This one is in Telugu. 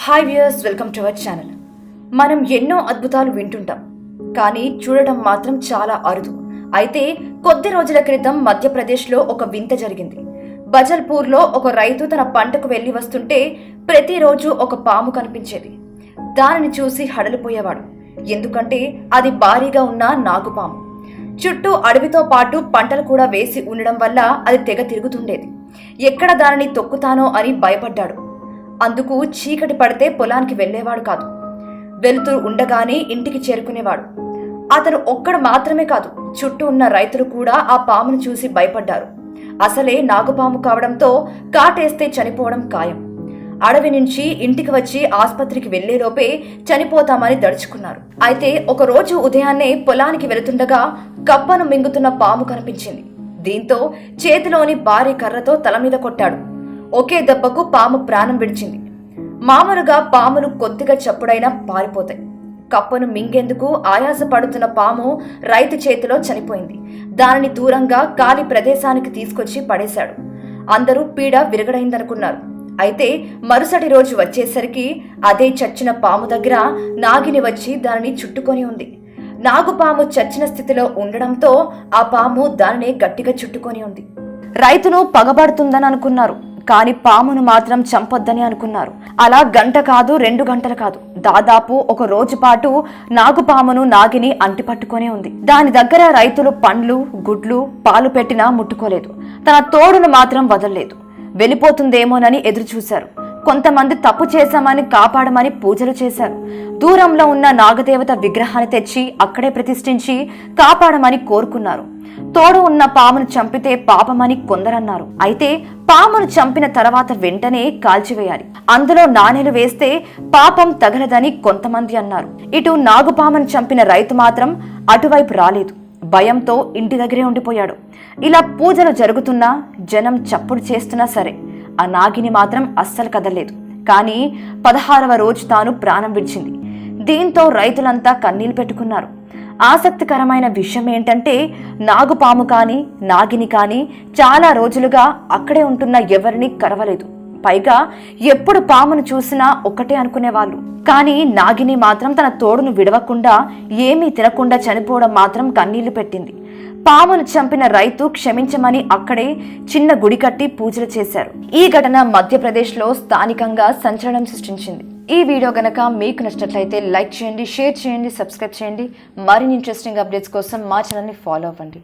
Hi viewers, welcome to our channel. మనం ఎన్నో అద్భుతాలు వింటుంటాం, కానీ చూడటం మాత్రం చాలా అరుదు. అయితే కొద్ది రోజుల క్రితం మధ్యప్రదేశ్లో ఒక వింత జరిగింది. బజల్పూర్లో ఒక రైతు తన పంటకు వెళ్లి వస్తుంటే ప్రతిరోజు ఒక పాము కనిపించేది. దానిని చూసి హడలిపోయేవాడు. ఎందుకంటే అది భారీగా ఉన్న నాగుపాము. చుట్టూ అడవితో పాటు పంటలు కూడా వేసి ఉండడం వల్ల అది తెగ తిరుగుతుండేది. ఎక్కడ దానిని తొక్కుతానో అని భయపడ్డాడు. అందుకు చీకటి పడితే పొలానికి వెళ్లేవాడు కాదు. వెలుతురు ఉండగానే ఇంటికి చేరుకునేవాడు. అతను ఒక్కడు మాత్రమే కాదు, చుట్టూ ఉన్న రైతులు కూడా ఆ పామును చూసి భయపడ్డారు. అసలే నాగుపాము కావడంతో కాటేస్తే చనిపోవడం ఖాయం. అడవి నుంచి ఇంటికి వచ్చి ఆసుపత్రికి వెళ్లేలోపే చనిపోతామని దడుచుకున్నారు. అయితే ఒక రోజు ఉదయాన్నే పొలానికి వెళుతుండగా కప్పను మింగుతున్న పాము కనిపించింది. దీంతో చేతిలోని భారీ కర్రతో తల మీద కొట్టాడు. ఒకే దెబ్బకు పాము ప్రాణం విడిచింది. మామూలుగా పాములు కొద్దిగా చప్పుడైనా పారిపోతాయి. కప్పను మింగేందుకు ఆయాస పడుతున్న పాము రైతు చేతిలో చనిపోయింది. దానిని దూరంగా ఖాళీ ప్రదేశానికి తీసుకొచ్చి పడేశాడు. అందరూ పీడ విరగడైందనుకున్నారు. అయితే మరుసటి రోజు వచ్చేసరికి అదే చచ్చిన పాము దగ్గర నాగిని వచ్చి దానిని చుట్టుకొని ఉంది. నాగుపాము చచ్చిన స్థితిలో ఉండడంతో ఆ పాము దానినే గట్టిగా చుట్టుకొని ఉంది. రైతును పగబడుతుందని అనుకున్నారు, కానీ పామును మాత్రం చంపొద్దని అనుకున్నారు. అలా గంట కాదు, 2 గంటలు కాదు, దాదాపు ఒక రోజు పాటు నాగుపామును నాగిని అంటిపట్టుకునే ఉంది. దాని దగ్గర రైతులు పండ్లు, గుడ్లు, పాలు పెట్టినా ముట్టుకోలేదు. తన తోడును మాత్రం వదలలేదు. వెళ్ళిపోతుందేమోనని ఎదురు చూశారు. కొంతమంది తప్పు చేశామని కాపాడమని పూజలు చేశారు. దూరంలో ఉన్న నాగదేవత విగ్రహాన్ని తెచ్చి అక్కడే ప్రతిష్ఠించి కాపాడమని కోరుకున్నారు. తోడు ఉన్న పామును చంపితే పాపమని కొందరన్నారు. అయితే పామును చంపిన తర్వాత వెంటనే కాల్చివేయాలి, అందులో నాణేలు వేస్తే పాపం తగలదని కొంతమంది అన్నారు. ఇటు నాగుపామును చంపిన రైతు మాత్రం అటువైపు రాలేదు. భయంతో ఇంటి దగ్గరే ఉండిపోయాడు. ఇలా పూజలు జరుగుతున్నా, జనం చప్పుడు చేస్తున్నా సరే ఆ నాగిని మాత్రం అస్సలు కదలలేదు. కానీ 16వ రోజు తాను ప్రాణం విడిచింది. దీంతో రైతులంతా కన్నీళ్లు పెట్టుకున్నారు. ఆసక్తికరమైన విషయం ఏంటంటే నాగుపాము కానీ నాగిని కానీ చాలా రోజులుగా అక్కడే ఉంటున్న ఎవరిని కరవలేదు. పైగా ఎప్పుడు పామును చూసినా ఒక్కటే అనుకునేవాళ్ళు. కానీ నాగిని మాత్రం తన తోడును విడవకుండా ఏమీ తినకుండా చనిపోవడం మాత్రం కన్నీళ్లు పెట్టింది. పామును చంపిన రైతు క్షమించమని అక్కడే చిన్న గుడి కట్టి పూజలు చేశారు. ఈ ఘటన మధ్యప్రదేశ్లో స్థానికంగా సంచలనం సృష్టించింది. ఈ వీడియో గనక మీకు నచ్చినట్లయితే లైక్ చేయండి, షేర్ చేయండి, సబ్స్క్రైబ్ చేయండి. మరిన్ని ఇంట్రెస్టింగ్ అప్డేట్స్ కోసం మా ఛానల్ని ఫాలో అవ్వండి.